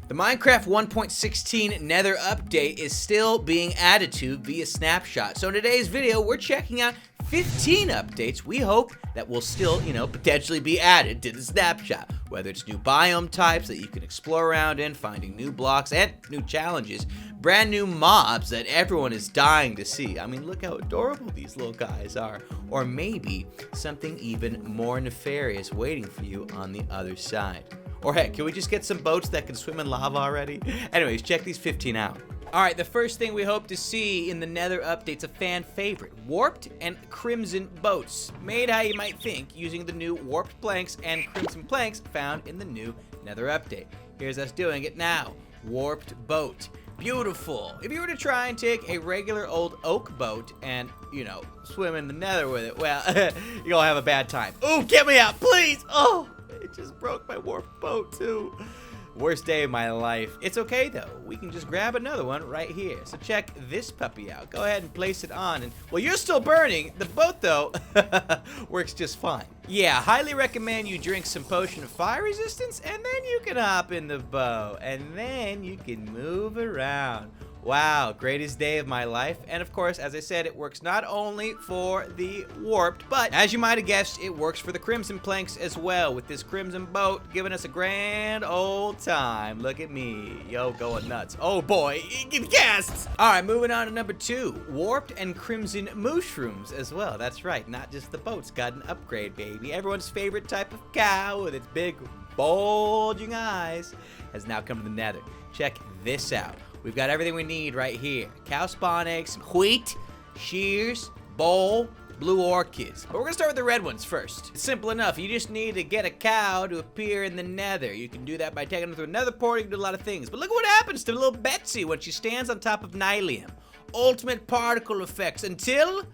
The Minecraft 1.16 Nether update is still being added to via Snapshot. So in today's video, we're checking out 15 updates we hope that will still, potentially be added to the Snapshot. Whether it's new biome types that you can explore around in, finding new blocks and new challenges, brand new mobs that everyone is dying to see. I mean, look how adorable these little guys are. Or maybe something even more nefarious waiting for you on the other side. Or heck, can we just get some boats that can swim in lava already? Anyways, check these 15 out. Alright, the first thing we hope to see in the Nether update's a fan favorite. Warped and crimson boats. Made how you might think, using the new warped planks and crimson planks found in the new Nether update. Here's us doing it now. Warped boat. Beautiful. If you were to try and take a regular old oak boat and, swim in the Nether with it, well, you're gonna have a bad time. Ooh, get me out, please! Oh! It just broke my warped boat, too. Worst day of my life. It's okay, though. We can just grab another one right here. So check this puppy out. Go ahead and place it on. And, well, you're still burning. The boat, though, works just fine. Yeah, highly recommend you drink some potion of fire resistance, and then you can hop in the boat. And then you can move around. Wow, greatest day of my life. And of course, as I said, it works not only for the warped, but as you might have guessed, it works for the crimson planks as well, with this crimson boat giving us a grand old time. Look at me, yo, going nuts. Oh boy, get gassed. All right, moving on to number 2, warped and crimson mooshrooms as well. That's right, not just the boats got an upgrade, baby. Everyone's favorite type of cow with its big bulging eyes has now come to the Nether. Check this out. We've got everything we need right here. Cow spawn eggs, some wheat, shears, bowl, blue orchids. But we're gonna start with the red ones first. It's simple enough. You just need to get a cow to appear in the Nether. You can do that by taking them through another portal. You can do a lot of things. But look what happens to little Betsy when she stands on top of Nylium. Ultimate particle effects until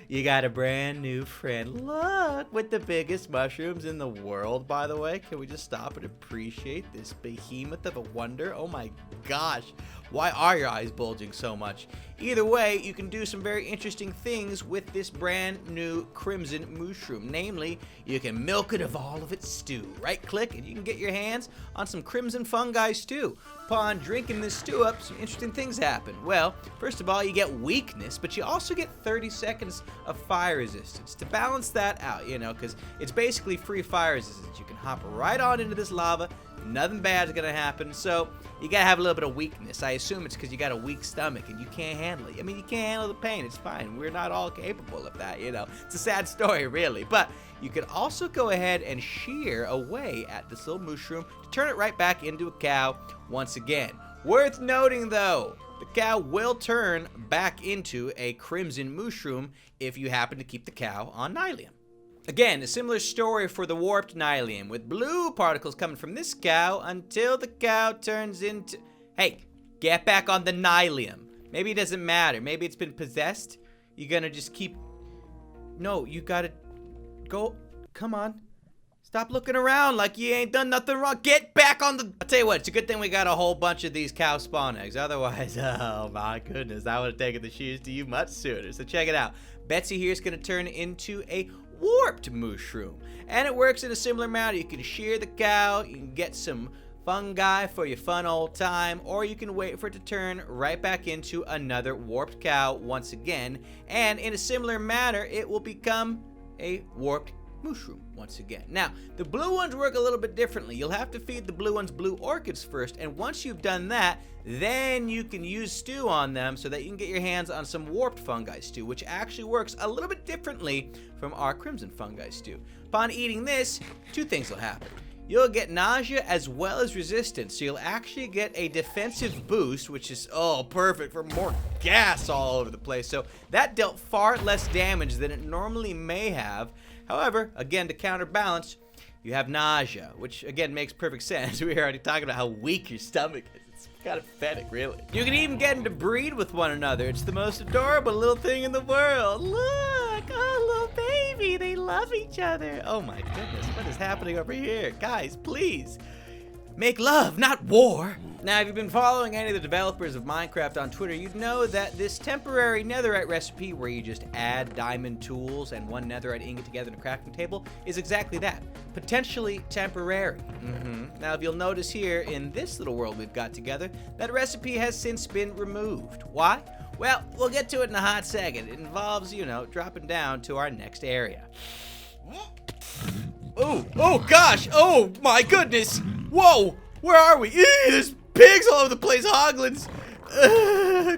you got a brand new friend. Look, with the biggest mushrooms in the world, by the way. Can we just stop and appreciate this behemoth of a wonder? Oh my gosh. Why are your eyes bulging so much? Either way, you can do some very interesting things with this brand new crimson mushroom. Namely, you can milk it of all of its stew. Right click and you can get your hands on some crimson fungi stew. Upon drinking this stew up, some interesting things happen. Well, first of all, you get weakness, but you also get 30 seconds of fire resistance. To balance that out, because it's basically free fire resistance. You can hop right on into this lava. Nothing bad is gonna happen, so you gotta have a little bit of weakness. I assume it's because you got a weak stomach and you can't handle it. I mean, you can't handle the pain. It's fine. We're not all capable of that, It's a sad story, really. But you can also go ahead and shear away at this little mushroom to turn it right back into a cow once again. Worth noting, though, the cow will turn back into a crimson mushroom if you happen to keep the cow on Nylium. Again, a similar story for the warped Nylium, with blue particles coming from this cow until the cow turns into... Hey, get back on the Nylium. Maybe it doesn't matter. Maybe it's been possessed. You're gonna just keep... No, you gotta go... Come on. Stop looking around like you ain't done nothing wrong. Get back on the... I'll tell you what, it's a good thing we got a whole bunch of these cow spawn eggs. Otherwise, oh my goodness, I would have taken the shears to you much sooner. So check it out. Betsy here is gonna turn into a warped mushroom, and it works in a similar manner. You can shear the cow, you can get some fungi for your fun old time, or you can wait for it to turn right back into another warped cow once again, and in a similar manner it will become a warped mushroom once again. Now, the blue ones work a little bit differently. You'll have to feed the blue ones blue orchids first, and once you've done that, then you can use stew on them so that you can get your hands on some warped fungi stew, which actually works a little bit differently from our crimson fungi stew. Upon eating this, 2 things will happen. You'll get nausea as well as resistance, so you'll actually get a defensive boost, which is, perfect for more gas all over the place. So that dealt far less damage than it normally may have. However, again, to counterbalance, you have nausea, which again makes perfect sense. We were already talking about how weak your stomach is. It's kind of pathetic, really. You can even get them to breed with one another. It's the most adorable little thing in the world. Look, oh, little baby, they love each other. Oh my goodness, what is happening over here? Guys, please, make love, not war. Now, if you've been following any of the developers of Minecraft on Twitter, you'd know that this temporary netherite recipe where you just add diamond tools and one netherite ingot together in a crafting table is exactly that. Potentially temporary. Now, if you'll notice here in this little world we've got together, that recipe has since been removed. Why? Well, we'll get to it in a hot second. It involves, you know, dropping down to our next area. Oh gosh, oh my goodness. Whoa, where are we? There's pigs all over the place, hoglins.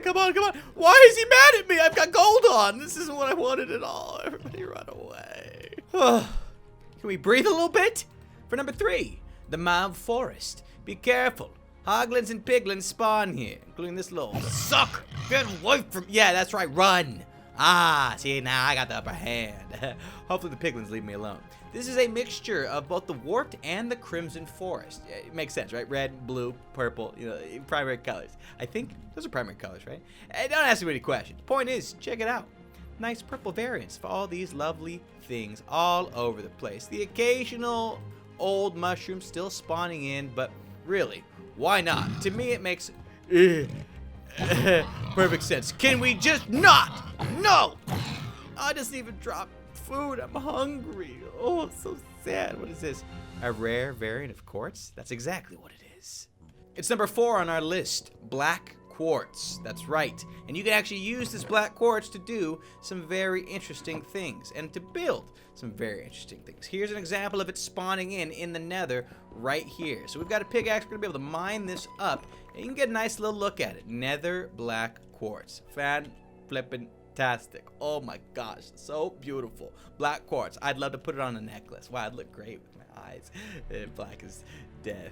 Come on. Why is he mad at me? I've got gold on. This isn't what I wanted at all. Everybody run away. Can we breathe a little bit? For number 3, the mauve forest. Be careful. Hoglins and piglins spawn here, including this little sucker. Get away from... Yeah, that's right, run. See, now I got the upper hand. Hopefully the piglins leave me alone. This is a mixture of both the warped and the crimson forest. It makes sense, right? Red, blue, purple, you know, primary colors. I think those are primary colors, right? Don't ask me any questions. Point is, check it out. Nice purple variants of all these lovely things all over the place. The occasional old mushroom still spawning in, but really, why not? To me, it makes perfect sense. Can we just not? No! I just even dropped food. I'm hungry. Oh, so sad. What is this? A rare variant of quartz? That's exactly what it is. It's number 4 on our list. Black quartz. That's right. And you can actually use this black quartz to do some very interesting things and to build some very interesting things. Here's an example of it spawning in the nether right here. So we've got a pickaxe. We're going to be able to mine this up and you can get a nice little look at it. Nether black quartz. Fan-flippin'-tastic. Oh my gosh, so beautiful. Black quartz. I'd love to put it on a necklace. Wow, it'd look great with my eyes. Black as death.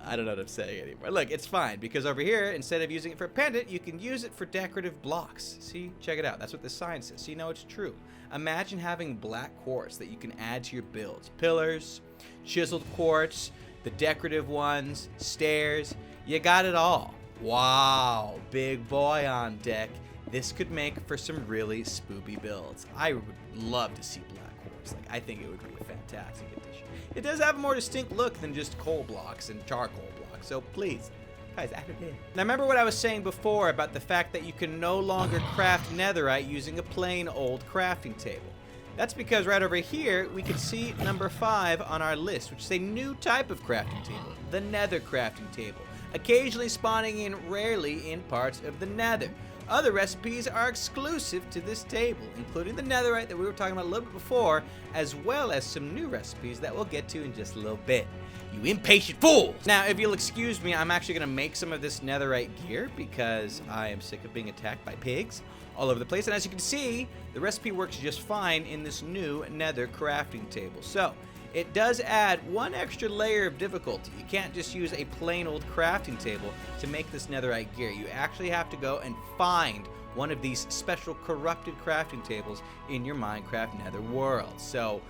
I don't know what I'm saying anymore. Look, it's fine because over here, instead of using it for a pendant, you can use it for decorative blocks. See, check it out. That's what the sign says. So you know it's true. Imagine having black quartz that you can add to your builds. Pillars, chiseled quartz, the decorative ones, stairs. You got it all. Wow, big boy on deck. This could make for some really spoopy builds. I would love to see black quartz. Like, I think it would be a fantastic addition. It does have a more distinct look than just coal blocks and charcoal blocks, so please, guys, add it in. Now remember what I was saying before about the fact that you can no longer craft netherite using a plain old crafting table. That's because right over here, we can see number 5 on our list, which is a new type of crafting table, the nether crafting table, occasionally spawning in rarely in parts of the nether. Other recipes are exclusive to this table, including the netherite that we were talking about a little bit before, as well as some new recipes that we'll get to in just a little bit. You impatient fools! Now, if you'll excuse me, I'm actually going to make some of this netherite gear because I am sick of being attacked by pigs all over the place. And as you can see, the recipe works just fine in this new nether crafting table. So, it does add one extra layer of difficulty. You can't just use a plain old crafting table to make this netherite gear. You actually have to go and find one of these special corrupted crafting tables in your Minecraft nether world. So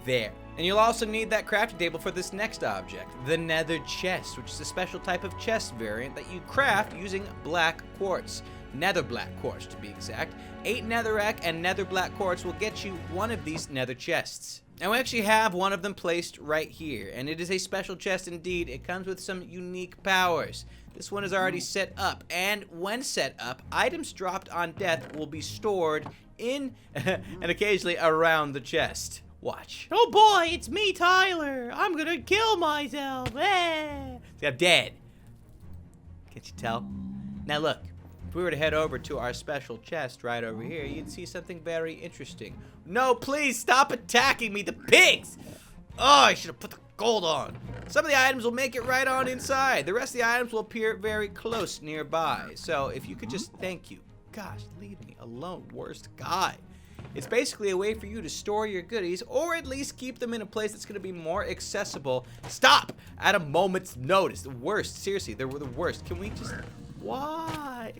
there. And you'll also need that crafting table for this next object, the nether chest, which is a special type of chest variant that you craft using black quartz. Nether black quartz to be exact. 8 netherrack and nether black quartz will get you one of these nether chests. Now we actually have one of them placed right here, and it is a special chest indeed. It comes with some unique powers. This one is already set up, and when set up, items dropped on death will be stored in and occasionally around the chest. Watch. Oh boy, it's me, Tyler. I'm gonna kill myself. See, I'm dead. Can't you tell? Now look, if we were to head over to our special chest right over here, you'd see something very interesting. No, please stop attacking me, the pigs! Oh, I should have put the gold on. Some of the items will make it right on inside. The rest of the items will appear very close nearby. So if you could just, thank you. Gosh, leave me alone, worst guy. It's basically a way for you to store your goodies or at least keep them in a place that's going to be more accessible. Stop! At a moment's notice. The worst. Seriously, they were the worst. Can we just... Why?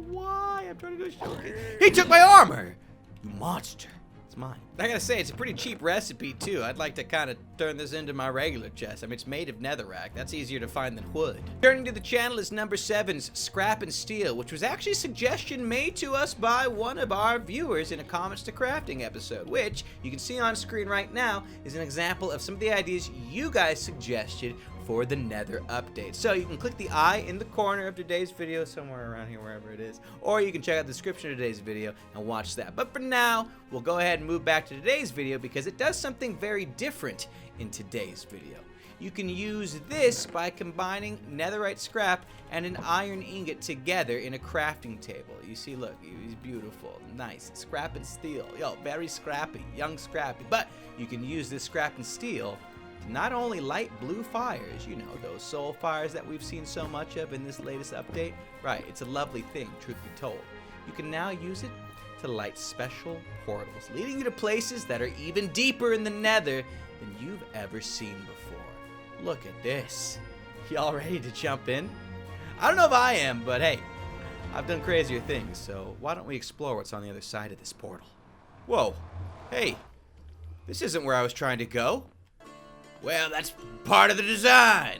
Why? I'm trying to go showcase. He took my armor! You monster. It's mine. I gotta say, it's a pretty cheap recipe, too. I'd like to kind of turn this into my regular chest. I mean, it's made of netherrack. That's easier to find than wood. Turning to the channel is number 7's Scrap and Steel, which was actually a suggestion made to us by one of our viewers in a Comments to Crafting episode, which you can see on screen right now is an example of some of the ideas you guys suggested for the Nether update. So you can click the I in the corner of today's video, somewhere around here, wherever it is, or you can check out the description of today's video and watch that. But for now, we'll go ahead and move back to today's video because it does something very different in today's video. You can use this by combining netherite scrap and an iron ingot together in a crafting table. You see, look, he's beautiful, nice, scrap and steel. Yo, very scrappy, young scrappy. But you can use this scrap and steel to not only light blue fires, you know, those soul fires that we've seen so much of in this latest update. Right, it's a lovely thing, truth be told. You can now use it to light special portals, leading you to places that are even deeper in the Nether than you've ever seen before. Look at this. Y'all ready to jump in? I don't know if I am, but hey, I've done crazier things, so why don't we explore what's on the other side of this portal? Whoa, hey, this isn't where I was trying to go. Well, that's part of the design.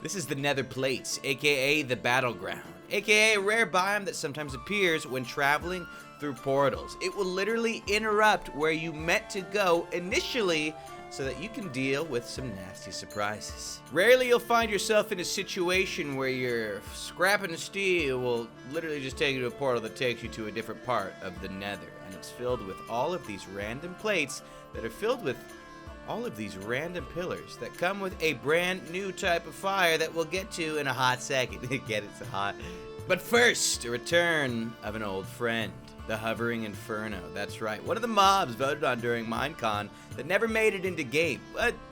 This is the Nether Plates, aka the Battleground, aka a rare biome that sometimes appears when traveling through portals. It will literally interrupt where you meant to go initially so that you can deal with some nasty surprises. Rarely you'll find yourself in a situation where your scrapping steel will literally just take you to a portal that takes you to a different part of the Nether, and it's filled with all of these random plates that are filled with all of these random pillars that come with a brand new type of fire that we'll get to in a hot second. Get it, so hot. But first, a return of an old friend. The hovering inferno, that's right. One of the mobs voted on during Minecon that never made it into game,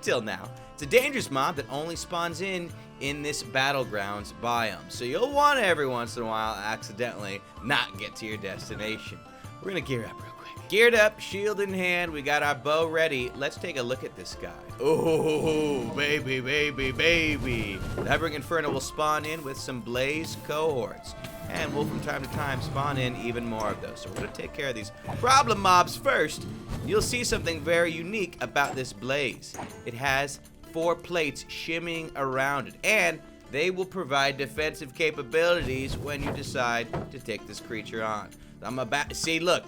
till now. It's a dangerous mob that only spawns in this battlegrounds biome, so you'll want to every once in a while accidentally not get to your destination. We're gonna gear up real quick. Geared up, shield in hand, we got our bow ready. Let's take a look at this guy. Oh, baby, baby, baby. The hovering inferno will spawn in with some blaze cohorts, and we'll from time to time spawn in even more of those. So we're going to take care of these problem mobs first. You'll see something very unique about this blaze. It has 4 plates shimmying around it, and they will provide defensive capabilities when you decide to take this creature on. I'm about, see, look,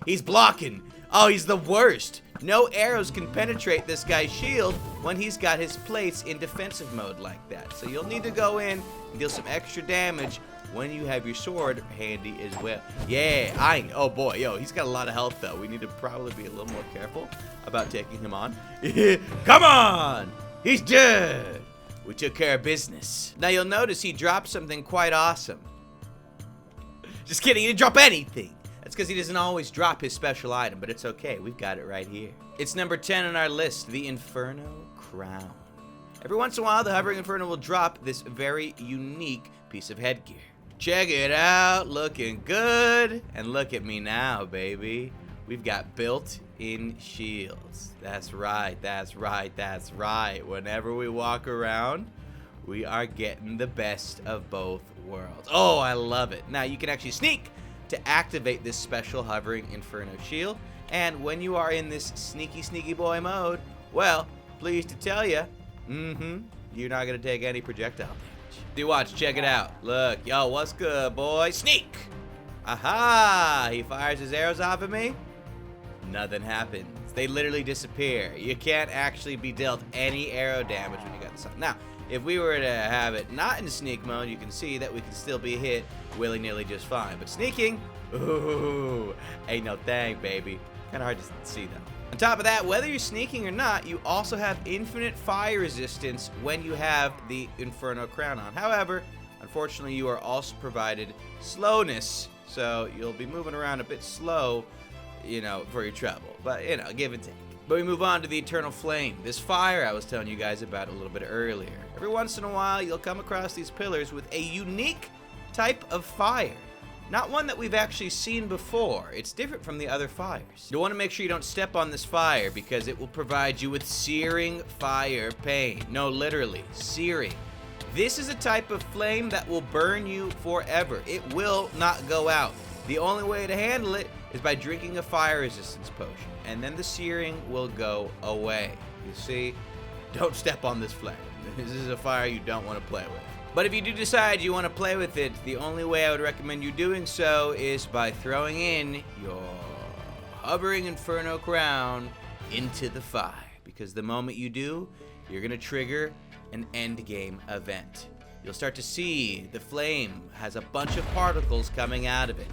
he's blocking. Oh, he's the worst. No arrows can penetrate this guy's shield when he's got his plates in defensive mode like that. So you'll need to go in and deal some extra damage when you have your sword handy as well. Yeah, oh boy, yo, he's got a lot of health though. We need to probably be a little more careful about taking him on. Come on, he's dead. We took care of business. Now you'll notice he dropped something quite awesome. Just kidding, he didn't drop anything. That's because he doesn't always drop his special item, but it's okay, we've got it right here. It's number 10 on our list, the Inferno Crown. Every once in a while, the hovering inferno will drop this very unique piece of headgear. Check it out, looking good. And look at me now, baby. We've got built-in shields. That's right, that's right, that's right. Whenever we walk around, we are getting the best of both worlds. Oh, I love it. Now, you can actually sneak to activate this special hovering inferno shield. And when you are in this sneaky, sneaky boy mode, well, pleased to tell you, you're not going to take any projectile damage. Do watch, check it out. Look, yo, what's good, boy? Sneak! Aha! He fires his arrows off at me. Nothing happens. They literally disappear. You can't actually be dealt any arrow damage when you got this on. Now, if we were to have it not in sneak mode, you can see that we can still be hit willy-nilly just fine. But sneaking, ooh, ain't no thing, baby. Kind of hard to see, though. On top of that, whether you're sneaking or not, you also have infinite fire resistance when you have the Inferno Crown on. However, unfortunately, you are also provided slowness, so you'll be moving around a bit slow, you know, for your trouble. But, you know, give and take. But we move on to the Eternal Flame, this fire I was telling you guys about a little bit earlier. Every once in a while, you'll come across these pillars with a unique type of fire. Not one that we've actually seen before. It's different from the other fires. You want to make sure you don't step on this fire because it will provide you with searing fire pain. No, literally, searing. This is a type of flame that will burn you forever. It will not go out. The only way to handle it is by drinking a fire resistance potion, and then the searing will go away. You see? Don't step on this flame. This is a fire you don't want to play with. But if you do decide you want to play with it, the only way I would recommend you doing so is by throwing in your hovering Inferno Crown into the fire. Because the moment you do, you're going to trigger an end game event. You'll start to see the flame has a bunch of particles coming out of it.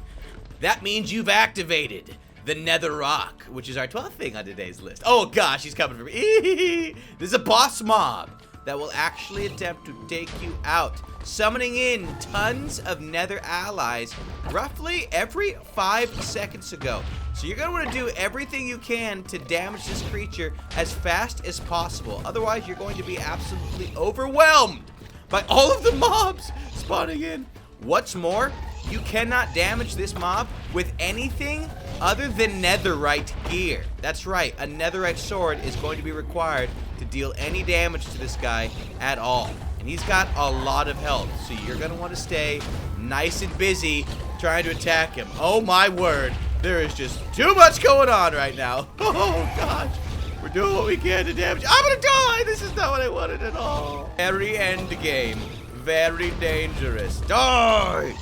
That means you've activated the Nether Rock, which is our 12th thing on today's list. Oh gosh, he's coming for me. This is a boss mob that will actually attempt to take you out, summoning in tons of Nether allies roughly every 5 seconds ago. So you're gonna wanna do everything you can to damage this creature as fast as possible. Otherwise, you're going to be absolutely overwhelmed by all of the mobs spawning in. What's more, you cannot damage this mob with anything other than Netherite gear. That's right, a Netherite sword is going to be required to deal any damage to this guy at all. And he's got a lot of health, so you're gonna want to stay nice and busy trying to attack him. Oh my word, there is just too much going on right now. Oh gosh, we're doing what we can to damage. I'm gonna die! This is not what I wanted at all. Very end game, very dangerous. Die!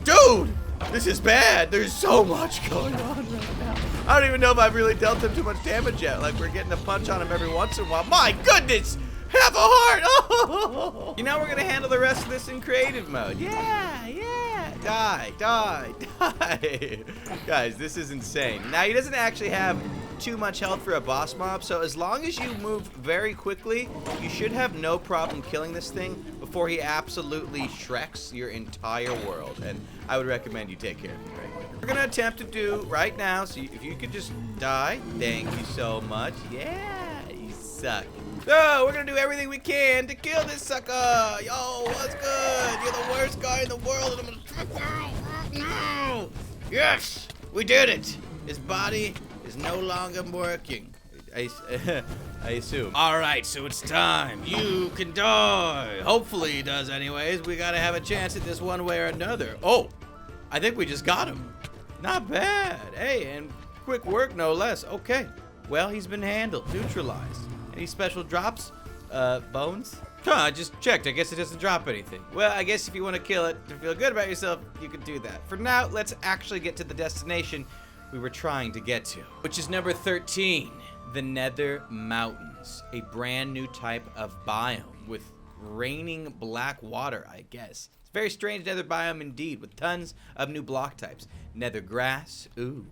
Dude, this is bad. There's so much going on right now. I don't even know if I've really dealt him too much damage yet. Like, we're getting a punch on him every once in a while. My goodness! Have a heart! Oh! You know, we're gonna handle the rest of this in creative mode. Yeah. Die. Guys, this is insane. Now, he doesn't actually have too much health for a boss mob, so as long as you move very quickly, you should have no problem killing this thing before he absolutely shreks your entire world. And I would recommend you take care of him right quick. We're gonna attempt to do right now, so if you could just die. Thank you so much. Yeah, you suck. So, we're gonna do everything we can to kill this sucker. Yo, what's good? You're the worst guy in the world, and I'm gonna... No! Yes! We did it! His body is no longer working. I assume. Alright, so it's time. You can die. Hopefully he does anyways. We gotta have a chance at this one way or another. Oh! I think we just got him. Not bad. Hey, and quick work, no less. Okay. Well, he's been handled. Neutralized. Any special drops? Bones? Huh, I just checked. I guess it doesn't drop anything. Well, I guess if you want to kill it to feel good about yourself, you can do that. For now, let's actually get to the destination we were trying to get to, which is number 13, the Nether Mountains, a brand new type of biome with raining black water, I guess. It's a very strange nether biome indeed, with tons of new block types. Nether grass, ooh.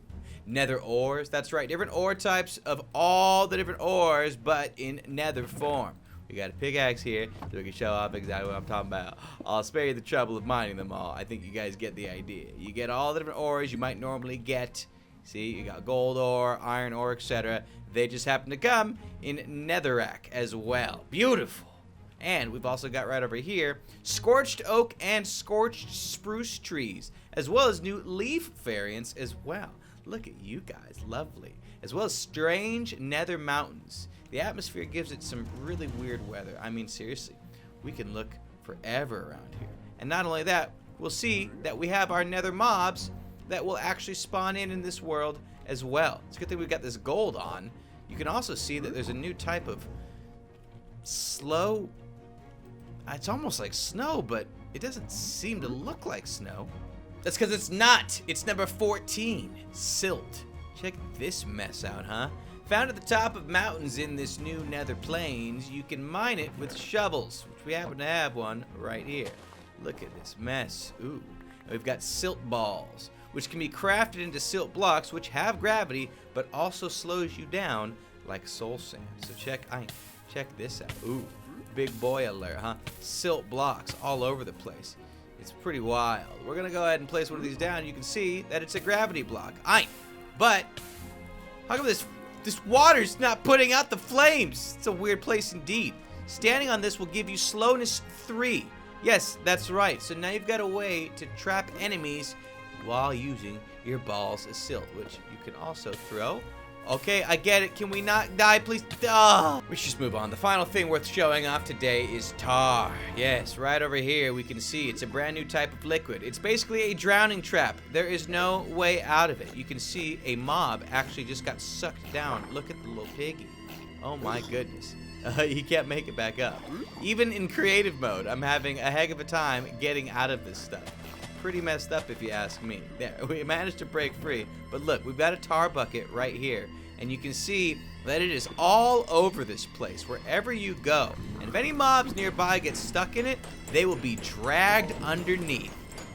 Nether ores, that's right, different ore types of all the different ores, but in nether form. We got a pickaxe here, so we can show off exactly what I'm talking about. I'll spare you the trouble of mining them all. I think you guys get the idea. You get all the different ores you might normally get. See, you got gold ore, iron ore, etc. They just happen to come in netherrack as well. Beautiful. And we've also got right over here scorched oak and scorched spruce trees, as well as new leaf variants as well. Look at you guys, lovely. As well as strange nether mountains. The atmosphere gives it some really weird weather. I mean, seriously, we can look forever around here. And not only that, we'll see that we have our nether mobs that will actually spawn in this world as well. It's a good thing we've got this gold on. You can also see that there's a new type of slow... It's almost like snow, but it doesn't seem to look like snow. That's because it's not. It's number 14, Silt. Check this mess out, huh? Found at the top of mountains in this new nether plains, you can mine it with shovels, which we happen to have one right here. Look at this mess. Ooh. And we've got silt balls, which can be crafted into silt blocks, which have gravity, but also slows you down like soul sand. So check this out. Ooh, big boy alert, huh? Silt blocks all over the place. It's pretty wild. We're gonna go ahead and place one of these down. You can see that it's a gravity block. But how come this water's not putting out the flames? It's a weird place indeed. Standing on this will give you slowness 3. Yes, that's right. So now you've got a way to trap enemies while using your balls of silt, which you can also throw. Okay, I get it. Can we not die, please? We should just move on. The final thing worth showing off today is tar. Yes, right over here we can see it's a brand new type of liquid. It's basically a drowning trap. There is no way out of it. You can see a mob actually just got sucked down. Look at the little piggy. Oh my goodness. He can't make it back up. Even in creative mode, I'm having a heck of a time getting out of this stuff. Pretty messed up if you ask me. There, we managed to break free, but look, we've got a tar bucket right here. and you can see that it is all over this place, wherever you go. And if any mobs nearby get stuck in it, they will be dragged underneath.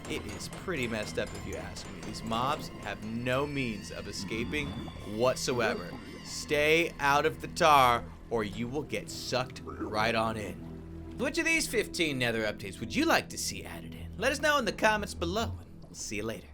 It is pretty messed up if you ask me. These mobs have no means of escaping whatsoever. Stay out of the tar or you will get sucked right on in. Which of these 15 Nether updates would you like to see added in? Let us know in the comments below. We'll see you later.